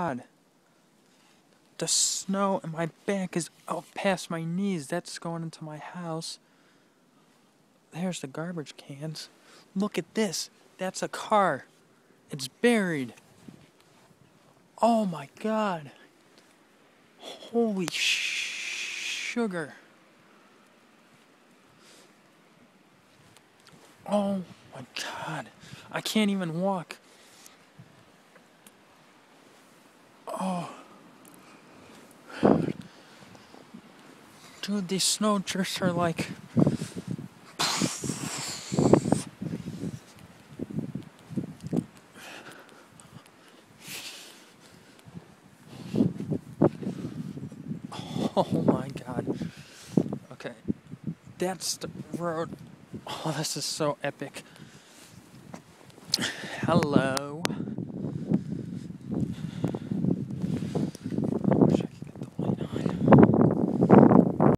God. The snow in my back is out past my knees. That's going into my house. There's the garbage cans. Look at this. That's a car. It's buried. Oh my God. Holy sugar. Oh my God. I can't even walk. Oh. Dude, these snow drifts are like... Oh my God. Okay. That's the road. Oh, this is so epic. Hello.